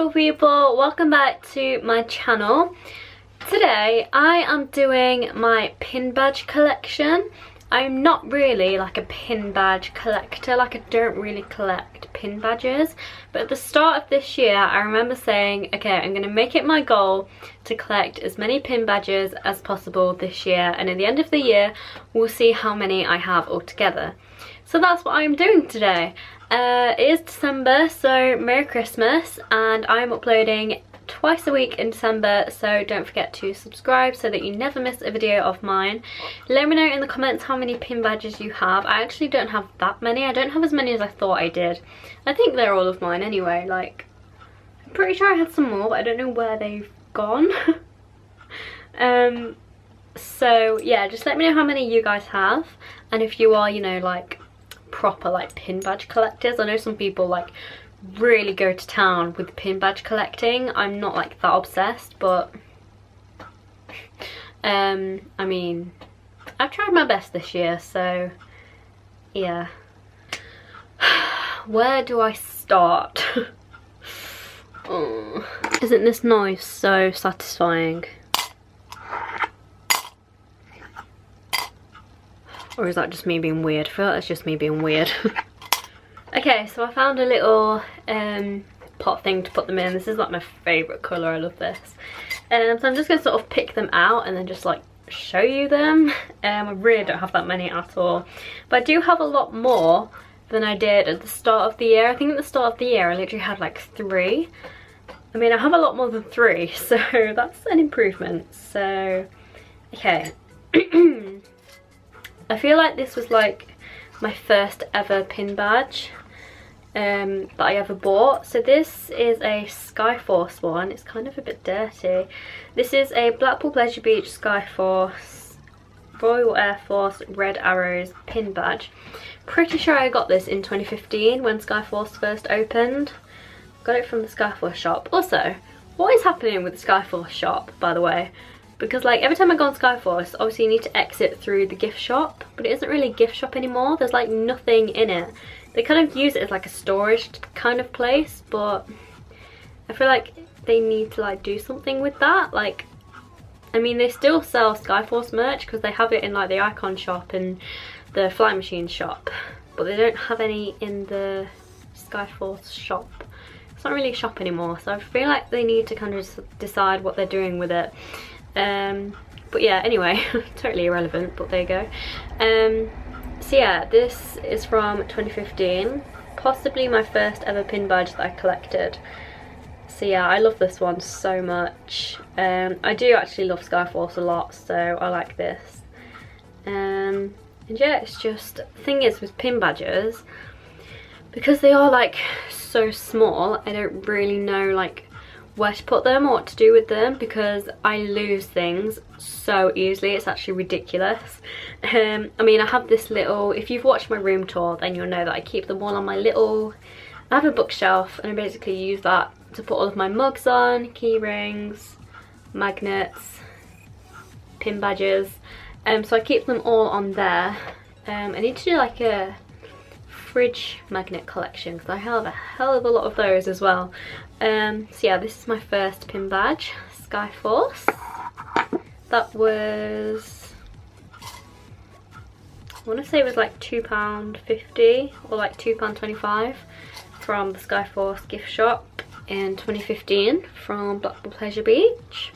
Hello people, welcome back to my channel. Today I am doing my pin badge collection. I'm not really like a pin badge collector, like I don't really collect pin badges, but at the start of this year I remember saying, okay, I'm going to make it my goal to collect as many pin badges as possible this year, and at the end of the year we'll see how many I have altogether. So that's what I'm doing today. It is December, so Merry Christmas, and I'm uploading twice a week in December, so don't forget to subscribe so that you never miss a video of mine. Let me know in the comments how many pin badges you have. I actually don't have that many. I don't have as many as I thought I did. I think they're all of mine anyway. Like, I'm pretty sure I had some more, but I don't know where they've gone. So yeah, just let me know how many you guys have, and if you are, you know, like proper like pin badge collectors. I know some people like really go to town with pin badge collecting. I'm not like that obsessed, but I mean, I've tried my best this year, so yeah. Where do I start? Oh, isn't this noise so satisfying? Or is that just me being weird? I feel like that's just me being weird. Okay, so I found a little pot thing to put them in. This is like my favourite colour, I love this. So I'm just going to sort of pick them out and then just like show you them. I really don't have that many at all. But I do have a lot more than I did at the start of the year. I think at the start of the year I literally had like 3. I mean, I have a lot more than 3, so that's an improvement. So, okay. I feel like this was like my first ever pin badge that I ever bought. So this is a Skyforce one. It's kind of a bit dirty. This is a Blackpool Pleasure Beach Skyforce Royal Air Force Red Arrows pin badge. Pretty sure I got this in 2015 when Skyforce first opened. Got it from the Skyforce shop. Also, what is happening with the Skyforce shop, by the way? Because like every time I go on Skyforce, obviously you need to exit through the gift shop, but it isn't really a gift shop anymore. There's like nothing in it. They kind of use it as like a storage kind of place, but I feel like they need to like do something with that. Like, I mean, they still sell Skyforce merch because they have it in like the Icon shop and the Fly Machine shop, but they don't have any in the Skyforce shop. It's not really a shop anymore, so I feel like they need to kind of just decide what they're doing with it. But yeah, anyway, totally irrelevant, but there you go. So yeah, this is from 2015, possibly my first ever pin badge that I collected. So yeah, I love this one so much. I do actually love Skyforce a lot, so I like this. And yeah, it's just, the thing is with pin badges, because they are like so small, I don't really know like where to put them or what to do with them, because I lose things so easily. It's actually ridiculous. I mean, I have this little, if you've watched my room tour then you'll know that I keep them all on my little, I have a bookshelf and I basically use that to put all of my mugs on, key rings, magnets, pin badges. So I keep them all on there. I need to do like a fridge magnet collection because I have a hell of a lot of those as well. So yeah, this is my first pin badge, Skyforce. That was, I want to say it was like £2.50 or like £2.25 from the Skyforce gift shop in 2015 from Blackpool Pleasure Beach.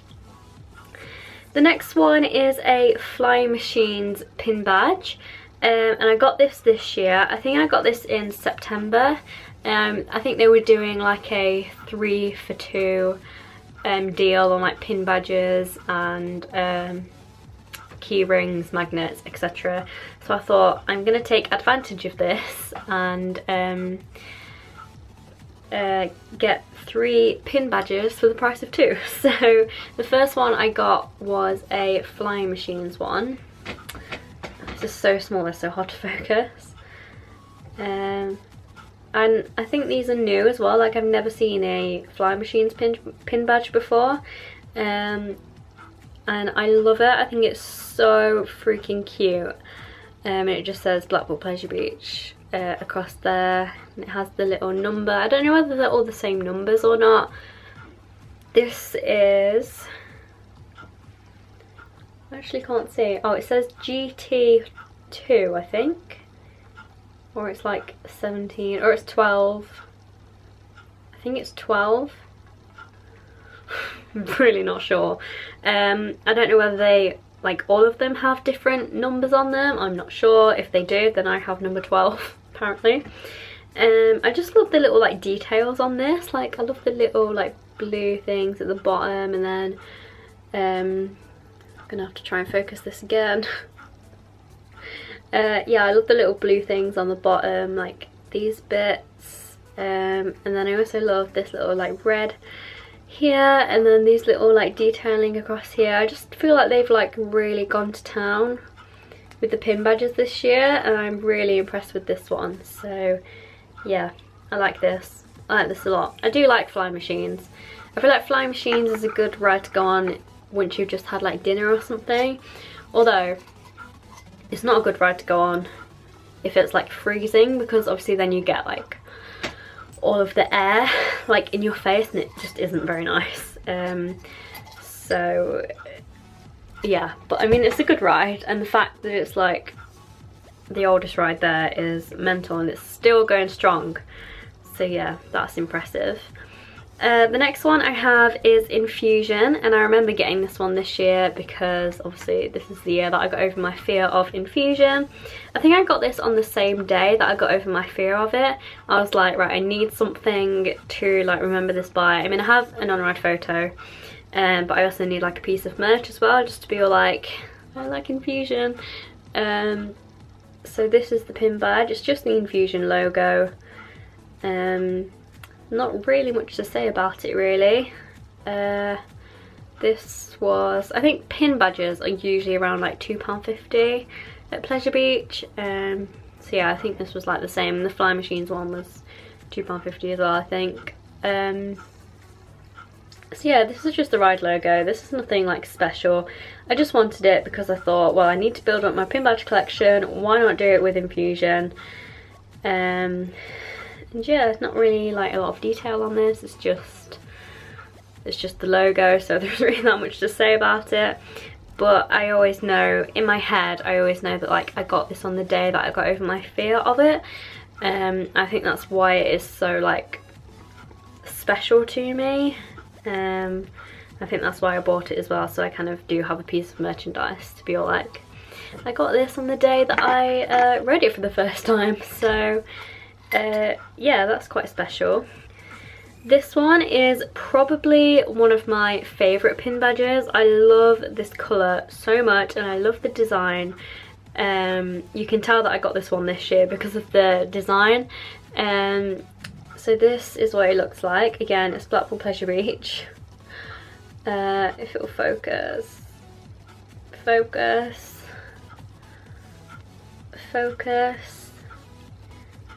The next one is a Fly Machines pin badge. And I got this year. I think I got this in September. I think they were doing like a 3 for 2 deal on like pin badges and key rings, magnets, etc. So I thought I'm gonna take advantage of this and get 3 pin badges for the price of 2. So the first one I got was a Flying Machines one. It's so small, they're so hard to focus. And I think these are new as well. Like, I've never seen a Fly Machines pin badge before. And I love it. I think it's so freaking cute. And it just says Blackpool Pleasure Beach across there. And it has the little number. I don't know whether they're all the same numbers or not. This is, I actually can't see. Oh, it says GT2, I think. Or it's like 17, or it's 12. I think it's 12. I'm really not sure. I don't know whether they, like, all of them have different numbers on them. I'm not sure. If they do, then I have number 12, apparently. I just love the little, like, details on this. Like, I love the little, like, blue things at the bottom, and then I'm gonna have to try and focus this again. Yeah, I love the little blue things on the bottom, like these bits, and then I also love this little, like, red here, and then these little, like, detailing across here. I just feel like they've, like, really gone to town with the pin badges this year, and I'm really impressed with this one. So yeah, I like this. I like this a lot. I do like flying machines. I feel like flying machines is a good ride to go on once you've just had, like, dinner or something. Although it's not a good ride to go on if it's, like, freezing, because obviously then you get, like, all of the air, like, in your face, and it just isn't very nice. So yeah, but I mean, it's a good ride, and the fact that it's, like, the oldest ride there is mental, and it's still going strong. So yeah, that's impressive. The next one I have is Infusion, and I remember getting this one this year because obviously this is the year that I got over my fear of Infusion. I think I got this on the same day that I got over my fear of it. I was like, right, I need something to, like, remember this by. I mean, I have an on-ride photo, but I also need, like, a piece of merch as well, just to be all like, I like Infusion. So this is the pin badge. It's just the Infusion logo. Not really much to say about it, really. This was, I think pin badges are usually around, like, £2.50 at Pleasure Beach. So yeah, I think this was, like, the same. The Fly Machines one was £2.50 as well, I think. So yeah, this is just the ride logo. This is nothing, like, special. I just wanted it because I thought, well, I need to build up my pin badge collection. Why not do it with Infusion? And yeah, it's not really, like, a lot of detail on this. It's just the logo, so there's really not much to say about it. But I always know, in my head, I always know that, like, I got this on the day that I got over my fear of it. I think that's why it is so, like, special to me. I think that's why I bought it as well, so I kind of do have a piece of merchandise to be all like, I got this on the day that I rode it for the first time. So yeah, that's quite special. This one is probably one of my favourite pin badges. I love this colour so much, and I love the design. You can tell that I got this one this year because of the design. So this is what it looks like. Again, it's Blackpool Pleasure Beach. If it will focus. Focus.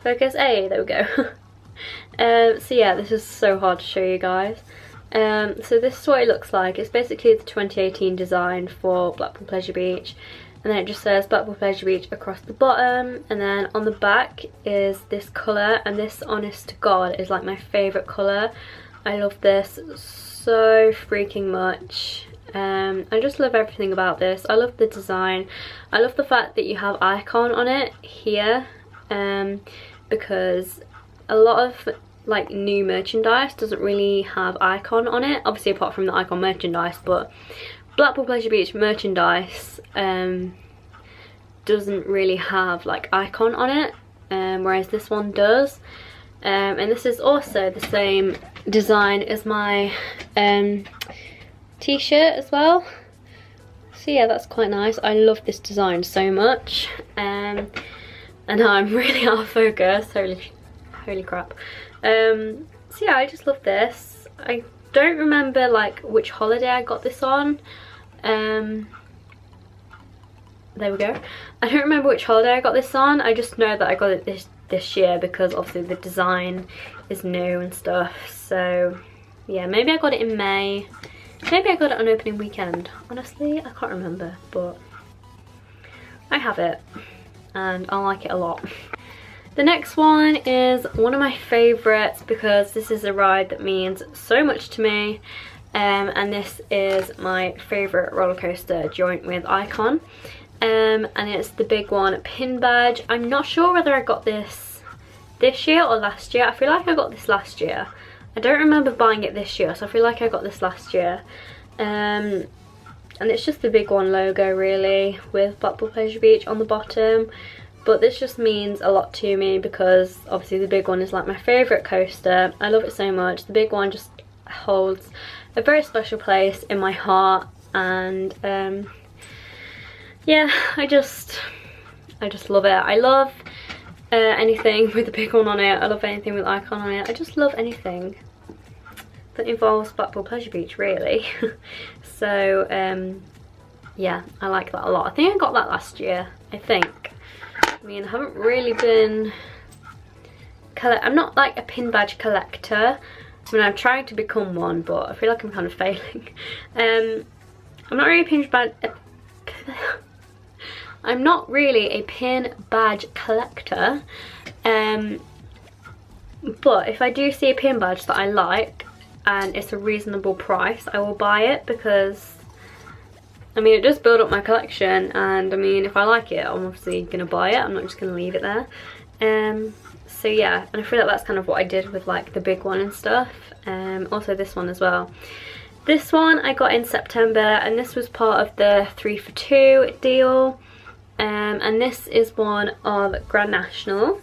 Hey, there we go. So yeah, this is so hard to show you guys. So this is what it looks like. It's basically the 2018 design for Blackpool Pleasure Beach, and then it just says Blackpool Pleasure Beach across the bottom, and then on the back is this colour, and this, honest to God, is, like, my favourite colour. I love this so freaking much. I just love everything about this. I love the design. I love the fact that you have icon on it here, because a lot of, like, new merchandise doesn't really have icon on it, obviously apart from the icon merchandise, but Blackpool Pleasure Beach merchandise doesn't really have, like, icon on it, whereas this one does. And this is also the same design as my t-shirt as well. So yeah, that's quite nice. I love this design so much. And now I'm really out of focus. Holy crap. So yeah, I just love this. I don't remember, like, which holiday I got this on. There we go. I don't remember which holiday I got this on. I just know that I got it this year because obviously the design is new and stuff. So yeah, maybe I got it in May. Maybe I got it on opening weekend. Honestly, I can't remember, but I have it and I like it a lot. The next one is one of my favourites because this is a ride that means so much to me. and this is my favourite roller coaster joint with Icon, and it's the big one pin badge. I'm not sure whether I got this year or last year. I feel like I got this last year. I don't remember buying it this year, so I feel like I got this last year. And it's just the big one logo really, with Blackpool Pleasure Beach on the bottom. But this just means a lot to me because obviously the big one is like my favourite coaster. I love it so much. The big one just holds a very special place in my heart, and yeah, I just love it. I love anything with the big one on it. I love anything with Icon on it. I just love anything that involves Blackpool Pleasure Beach really. So yeah, I like that a lot. I think I got that last year, I think. I mean, I haven't really been I'm not like a pin badge collector. I mean, I'm trying to become one, but I feel like I'm kind of failing. I'm not really a pin badge I'm not really a pin badge collector, but if I do see a pin badge that I like and it's a reasonable price, I will buy it, because I mean, it does build up my collection, and I mean, if I like it, I'm obviously gonna buy it. I'm not just gonna leave it there. So yeah, and I feel like that's kind of what I did with like the big one and stuff. Also this one as well. This one I got in September, and this was part of the 3 for 2 deal. And this is one of Grand National.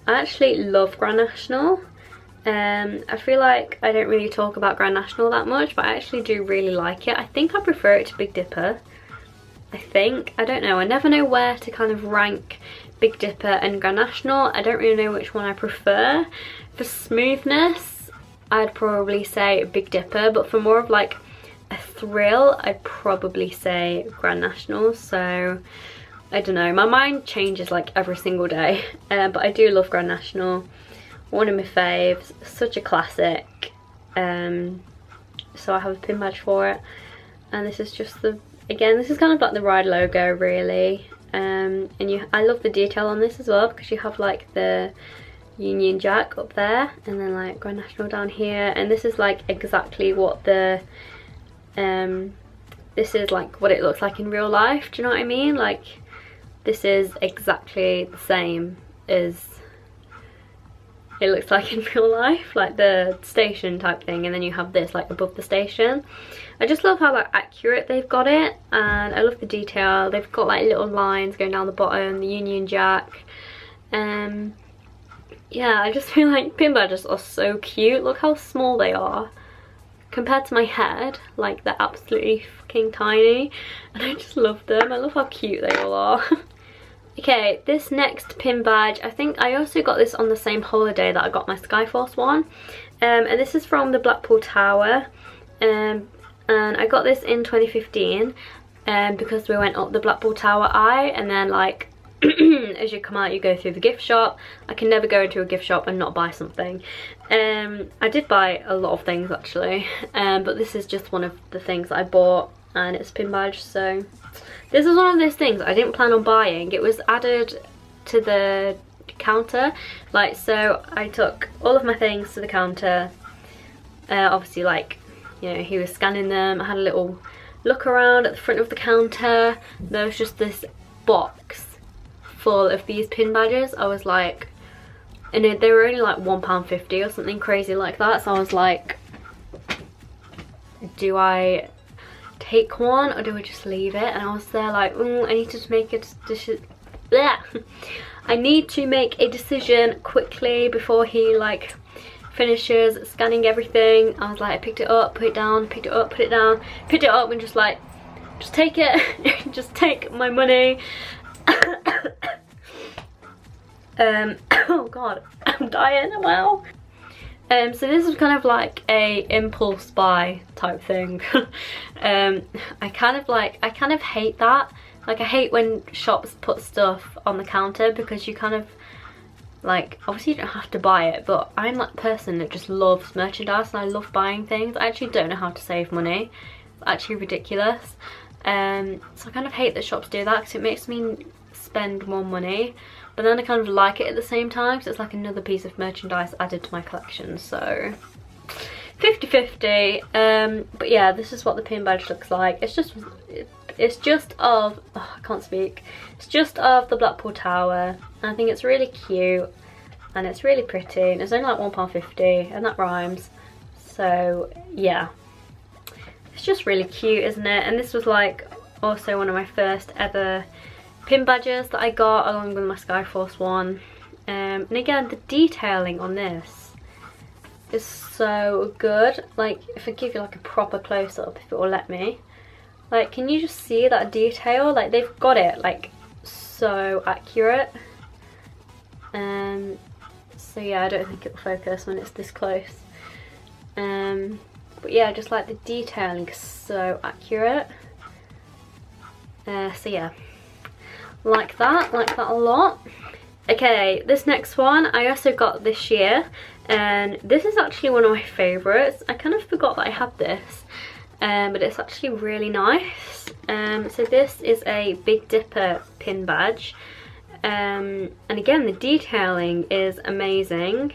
I actually love Grand National. I feel like I don't really talk about Grand National that much, but I actually do really like it. I think I prefer it to Big Dipper. I don't know. I never know where to kind of rank Big Dipper and Grand National. I don't really know which one I prefer. For smoothness, I'd probably say Big Dipper, but for more of like a thrill, I'd probably say Grand National. So I don't know, my mind changes like every single day, but I do love Grand National. One of my faves, such a classic. So I have a pin badge for it, and this is just again, this is kind of like the ride logo really. And I love the detail on this as well, because you have like the Union Jack up there, and then like Grand National down here, and this is like exactly what this is like what it looks like in real life. Do you know what I mean? Like, this is exactly the same as it looks like in real life, like the station type thing, and then you have this like above the station. I just love how like accurate they've got it, and I love the detail. They've got like little lines going down the bottom, the Union Jack. Yeah, I just feel like pin badges are so cute. Look how small they are compared to my head. Like, they're absolutely fucking tiny, and I just love them. I love how cute they all are. Okay, this next pin badge, I think I also got this on the same holiday that I got my Skyforce one. And this is from the Blackpool Tower. And I got this in 2015 because we went up the Blackpool Tower Eye, and then like as you come out you go through the gift shop. I can never go into a gift shop and not buy something. I did buy a lot of things actually, but this is just one of the things that I bought, and it's a pin badge. So this is one of those things I didn't plan on buying. It was added to the counter, like, so I took all of my things to the counter. Obviously, like, you know, he was scanning them. I had a little look around at the front of the counter. There was just this box full of these pin badges. I was like, and they were only like £1.50 or something crazy like that. So I was like, do I take one or do I just leave it? And I was there like, I need to make a decision. I need to make a decision quickly before he like finishes scanning everything. I was like, I picked it up, put it down, picked it up, put it down, picked it up, and just like, just take it. Just take my money. Oh god, I'm dying. Wow. So this is kind of like a impulse buy type thing. I kind of hate that. Like, I hate when shops put stuff on the counter, because you kind of like, obviously you don't have to buy it, but I'm that person that just loves merchandise and I love buying things. I actually don't know how to save money. It's actually ridiculous. So I kind of hate that shops do that, because it makes me spend more money, but then I kind of like it at the same time, because it's like another piece of merchandise added to my collection. So 50-50. But yeah, this is what the pin badge looks like. It's just of, oh, I can't speak. It's just of the Blackpool Tower. I think it's really cute and it's really pretty, and it's only like £1.50, and that rhymes. So yeah, it's just really cute, isn't it? And this was like also one of my first ever pin badges that I got, along with my Skyforce one. And again, the detailing on this is so good. Like, if I give you like a proper close-up, if it will let me, like, can you just see that detail? Like, they've got it like so accurate. So yeah, I don't think it will focus when it's this close. But yeah, just like the detailing is so accurate. So yeah, like that a lot. Okay, this next one I also got this year, and this is actually one of my favourites. I kind of forgot that I had this, but it's actually really nice. So this is a Big Dipper pin badge, and again, the detailing is amazing.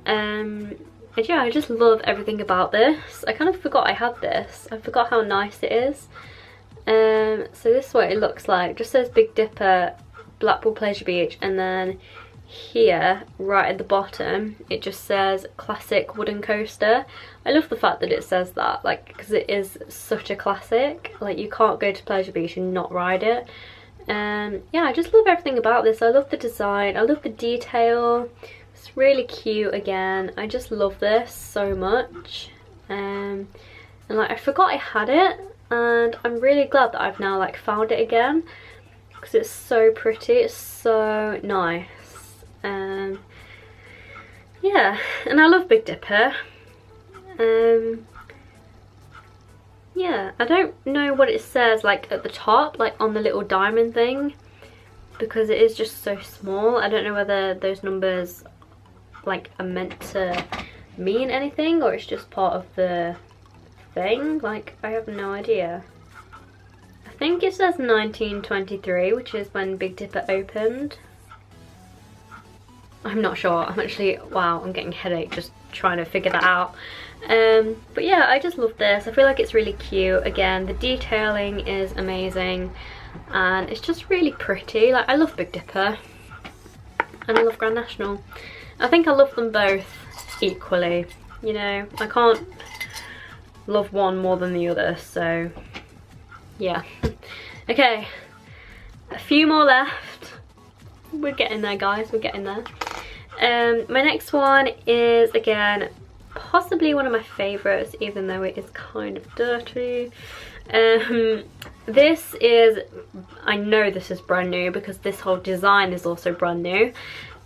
And yeah, I just love everything about this. I kind of forgot I had this. I forgot how nice it is. So this is what it looks like. It just says Big Dipper, Blackpool Pleasure Beach, and then here right at the bottom it just says classic wooden coaster. I love the fact that it says that, like, because it is such a classic. Like, you can't go to Pleasure Beach and not ride it. Yeah, I just love everything about this. I love the design, I love the detail. It's really cute again. I just love this so much. And like, I forgot I had it, and I'm really glad that I've now like found it again, because it's so pretty, it's so nice. Yeah, and I love Big Dipper. Yeah, I don't know what it says like at the top, like on the little diamond thing, because it is just so small. I don't know whether those numbers like are meant to mean anything, or it's just part of the thing. Like, I have no idea. I think it says 1923, which is when Big Dipper opened. I'm not sure. I'm actually, wow, I'm getting a headache just trying to figure that out. But yeah, I just love this. I feel like it's really cute. Again, the detailing is amazing, and it's just really pretty. Like, I love Big Dipper and I love Grand National. I think I love them both equally, you know. I can't love one more than the other, so yeah. Okay, a few more left. We're getting there, guys, we're getting there. My next one is, again, possibly one of my favourites, even though it is kind of dirty. This is, I know this is brand new because this whole design is also brand new.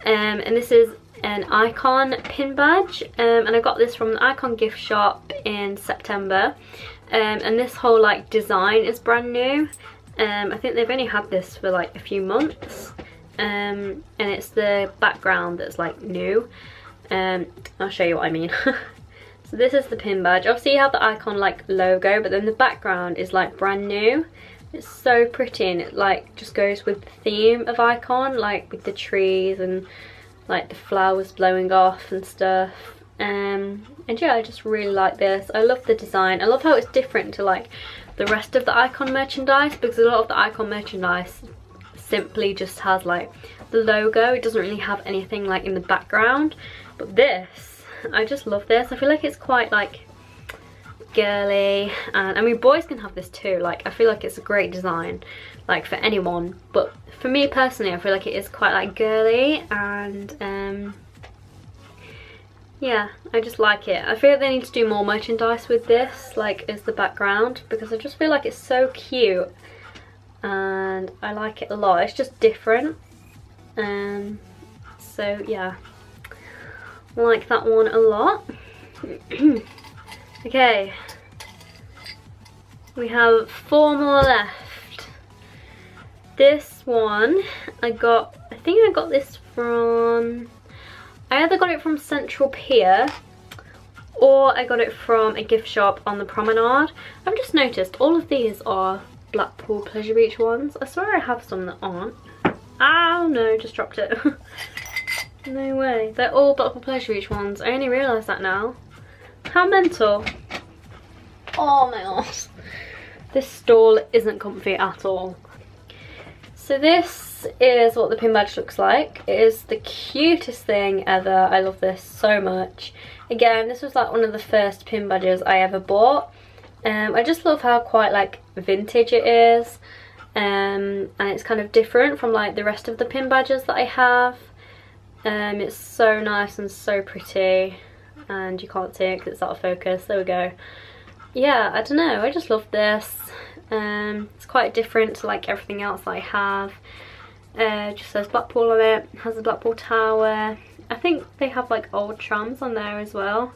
And this is an Icon pin badge, and I got this from the Icon gift shop in September. And this whole like design is brand new. I think they've only had this for like a few months. And it's the background that's like new. I'll show you what I mean. So this is the pin badge. Obviously you have the Icon like logo, but then the background is like brand new. It's so pretty, and it like just goes with the theme of Icon, like with the trees and like the flowers blowing off and stuff. And yeah, I just really like this. I love the design. I love how it's different to like the rest of the Icon merchandise, because a lot of the Icon merchandise simply just has like the logo. It doesn't really have anything like in the background. But this, I just love this. I feel like it's quite like girly, and I mean boys can have this too. Like, I feel like it's a great design like for anyone, but for me personally I feel like it is quite like girly, and yeah, I just like it. I feel like they need to do more merchandise with this like as the background, because I just feel like it's so cute and I like it a lot. It's just different. So yeah, I like that one a lot. Okay, we have 4 more left. This one I think I got this from, I either got it from Central Pier or I got it from a gift shop on the promenade. I've just noticed all of these are Blackpool Pleasure Beach ones. I swear I have some that aren't. Oh no, just dropped it. No way. They're all Blackpool Pleasure Beach ones. I only realised that now. How mental. Oh my gosh. This stall isn't comfy at all. So this is what the pin badge looks like. It is the cutest thing ever. I love this so much. Again, this was like one of the first pin badges I ever bought. I just love how quite like vintage it is. And it's kind of different from like the rest of the pin badges that I have. It's so nice and so pretty. And you can't see it because it's out of focus. There we go. Yeah, I don't know. I just love this. It's quite different to like everything else that I have. Just says Blackpool on it. It has the Blackpool Tower. I think they have like old trams on there as well.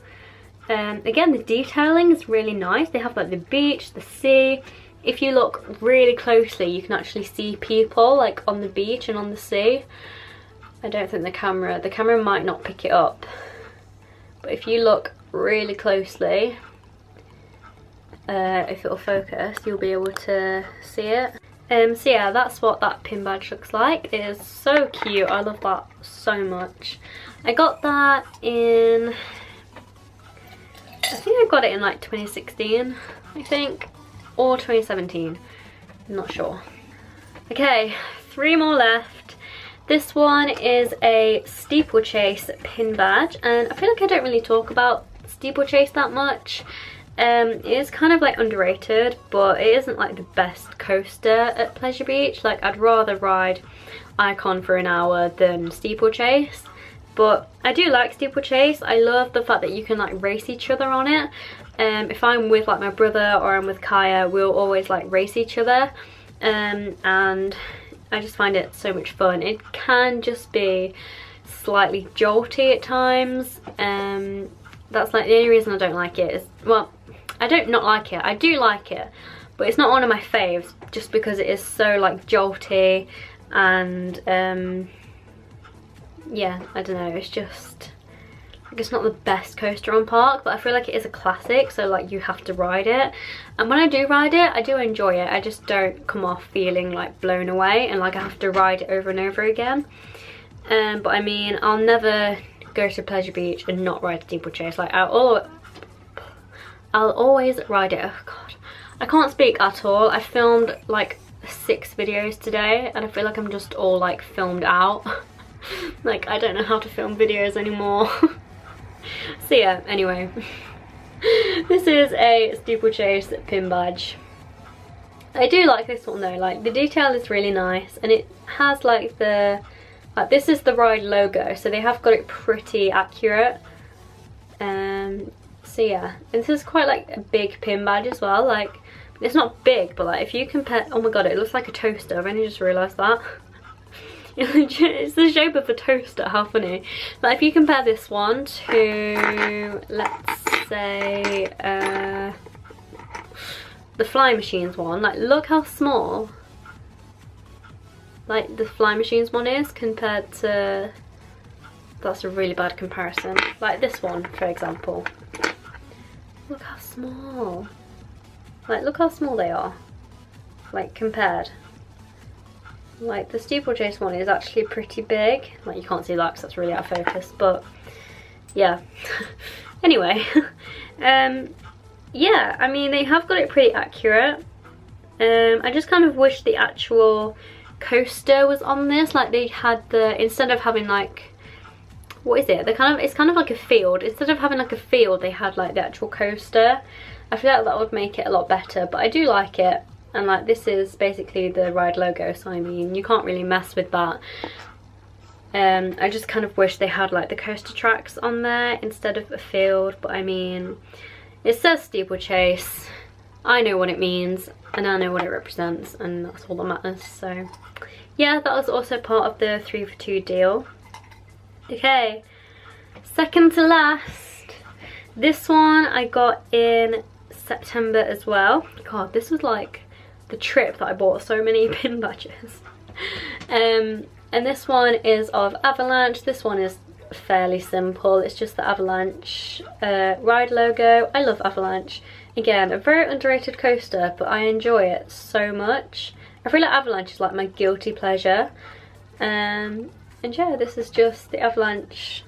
Again, the detailing is really nice. They have like the beach, the sea. If you look really closely, you can actually see people like on the beach and on the sea. I don't think the camera might not pick it up. But if you look really closely, if it'll focus, you'll be able to see it. So yeah, that's what that pin badge looks like. It is so cute. I love that so much. I got that in, I think I got it in like 2016, I think, or 2017. I'm not sure. Okay, 3 more left. This one is a Steeplechase pin badge, and I feel like I don't really talk about Steeplechase that much. It is kind of like underrated, but it isn't like the best coaster at Pleasure Beach. Like, I'd rather ride Icon for an hour than Steeplechase. But I do like Steeplechase. I love the fact that you can like race each other on it. If I'm with like my brother or I'm with Kaya, we'll always like race each other. And I just find it so much fun. It can just be slightly jolty at times. That's like the only reason I don't like it is, well, I don't not like it. I do like it, but it's not one of my faves just because it is so like jolty and yeah, I don't know, it's just like, it's not the best coaster on park, but I feel like it is a classic, so like you have to ride it. And when I do ride it, I do enjoy it. I just don't come off feeling like blown away and like I have to ride it over and over again. But I mean, I'll never go to Pleasure Beach and not ride Steeplechase. Like I'll always ride it. Oh god, I can't speak at all. I filmed like 6 videos today and I feel like I'm just all like filmed out. Like I don't know how to film videos anymore. So yeah, anyway. This is a Steeplechase pin badge. I do like this one though. Like the detail is really nice and it has like the this is the ride logo, so they have got it pretty accurate. So yeah, and this is quite like a big pin badge as well. Like it's not big, but like if you compare, oh my god, it looks like a toaster. I've only just realised that. It's the shape of a toaster. How funny. Like if you compare this one to, let's say, the Fly Machines one, like look how small like the Fly Machines one is compared to, that's a really bad comparison, like this one for example. Look how small, like look how small they are, like compared. Like the Steeplechase one is actually pretty big. Like you can't see that because that's really out of focus, but yeah. Anyway, yeah, I mean they have got it pretty accurate. I just kind of wish the actual coaster was on this. Like they had the, instead of having like, what is it? They kind of, it's kind of like a field. Instead of having like a field, they had like the actual coaster. I feel like that would make it a lot better, but I do like it. And like this is basically the ride logo, so I mean you can't really mess with that. I just kind of wish they had like the coaster tracks on there instead of a field, but I mean it says Steeplechase. I know what it means and I know what it represents, and that's all that matters. So yeah, that was also part of the 3 for 2 deal. Okay, second to last, this one I got in September as well. God, this was like the trip that I bought so many pin badges. And this one is of Avalanche. This one is fairly simple. It's just the Avalanche ride logo. I love Avalanche. Again, a very underrated coaster, but I enjoy it so much. I feel like Avalanche is like my guilty pleasure. And yeah, this is just the Avalanche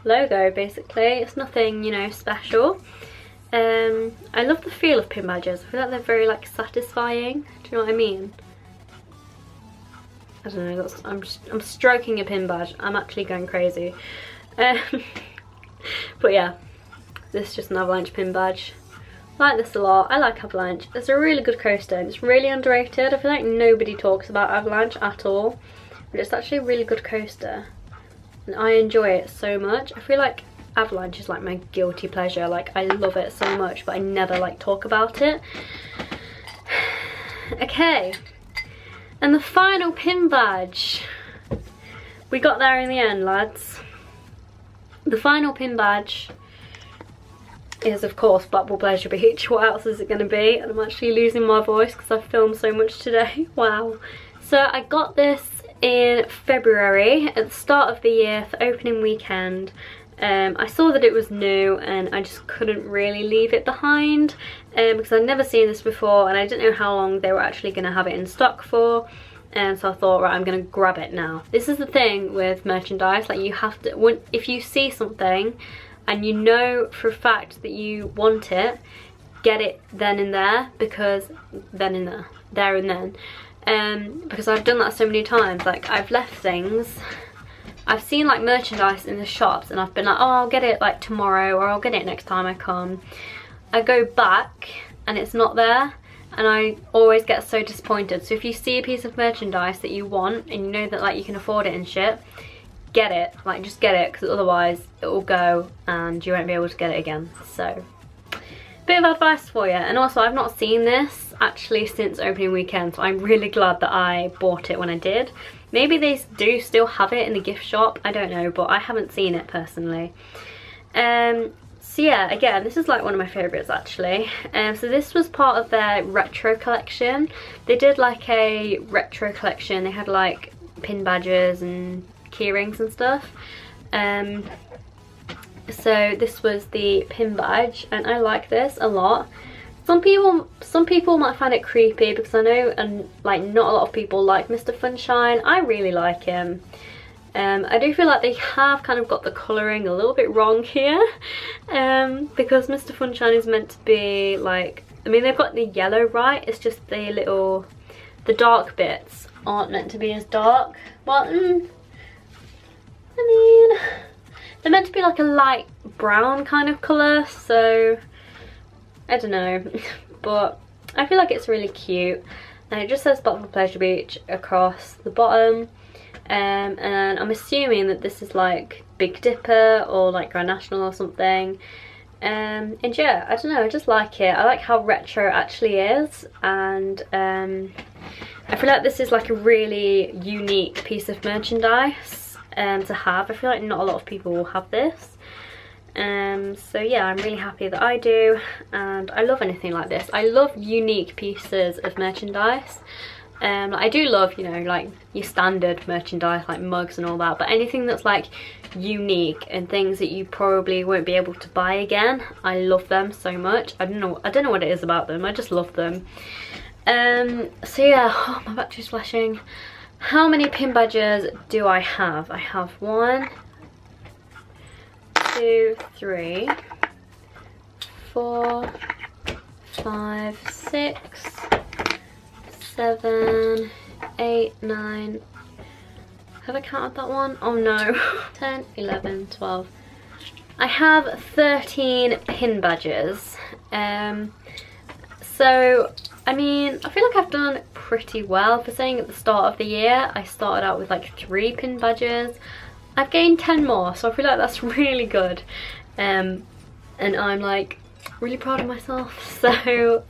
logo basically. It's nothing, you know, special. I love the feel of pin badges. I feel like they're very like satisfying. Do you know what I mean? I don't know, I'm stroking a pin badge. I'm actually going crazy. But yeah, this is just an Avalanche pin badge. I like this a lot. I like Avalanche. It's a really good coaster and it's really underrated. I feel like nobody talks about Avalanche at all, but it's actually a really good coaster and I enjoy it so much. I feel like Avalanche is like my guilty pleasure. Like, I love it so much, but I never like talk about it. Okay, and the final pin badge. We got there in the end, lads. The final pin badge is, of course, Blackpool Pleasure Beach. What else is it going to be? And I'm actually losing my voice because I've filmed so much today. Wow. So I got this in February at the start of the year for opening weekend. I saw that it was new and I just couldn't really leave it behind because I'd never seen this before and I didn't know how long they were actually going to have it in stock for. And so I thought, right, I'm going to grab it now. This is the thing with merchandise, like you have to, if you see something and you know for a fact that you want it, get it then and there, because there and then. Because I've done that so many times. Like, I've left things, I've seen like merchandise in the shops and I've been like, oh, I'll get it like tomorrow or I'll get it next time I come. I go back and it's not there and I always get so disappointed. So if you see a piece of merchandise that you want and you know that like you can afford it and shit, get it. Like, just get it, because otherwise it will go and you won't be able to get it again. So, bit of advice for you. And also, I've not seen this actually since opening weekend, so I'm really glad that I bought it when I did. Maybe they do still have it in the gift shop, I don't know, but I haven't seen it personally. So yeah, again, this is like one of my favourites actually. So this was part of their retro collection. They did like a retro collection. They had like pin badges and key rings and stuff. So this was the pin badge and I like this a lot. Some people might find it creepy because I know and like not a lot of people like Mr. Funshine. I really like him. I do feel like they have kind of got the colouring a little bit wrong here, because Mr. Funshine is meant to be like, I mean, they've got the yellow right, it's just the dark bits aren't meant to be as dark. Well, I mean, they're meant to be like a light brown kind of colour, so I don't know, but I feel like it's really cute. And it just says Blackpool Pleasure Beach across the bottom. And I'm assuming that this is like Big Dipper or like Grand National or something. And yeah, I don't know, I just like it. I like how retro it actually is, and I feel like this is like a really unique piece of merchandise to have. I feel like not a lot of people will have this. So yeah, I'm really happy that I do, and I love anything like this. I love unique pieces of merchandise. I do love, you know, like your standard merchandise like mugs and all that, but anything that's like unique and things that you probably won't be able to buy again, I love them so much. I don't know what it is about them, I just love them. So yeah, oh, my battery's flashing. How many pin badges do I have? I have 1, 2, 3, 4, 5, 6, 7, 8, 9. Have I counted that one? Oh no. 10, 11, 12. I have 13 pin badges. So, I mean, I feel like I've done pretty well for saying at the start of the year. I started out with like 3 pin badges. I've gained 10 more, so I feel like that's really good. And I'm like really proud of myself. So,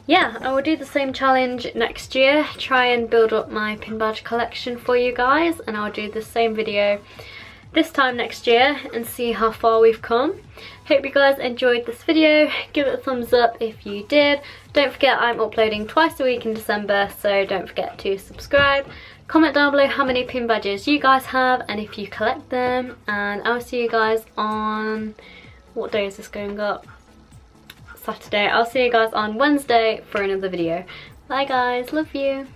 yeah, I will do the same challenge next year, try and build up my pin badge collection for you guys, and I'll do the same video this time next year and see how far we've come. Hope you guys enjoyed this video. Give it a thumbs up if you did. Don't forget I'm uploading twice a week in December, so don't forget to subscribe. Comment down below how many pin badges you guys have and if you collect them, and I'll see you guys on, what day is this going up? Saturday. I'll see you guys on Wednesday for another video. Bye guys, love you.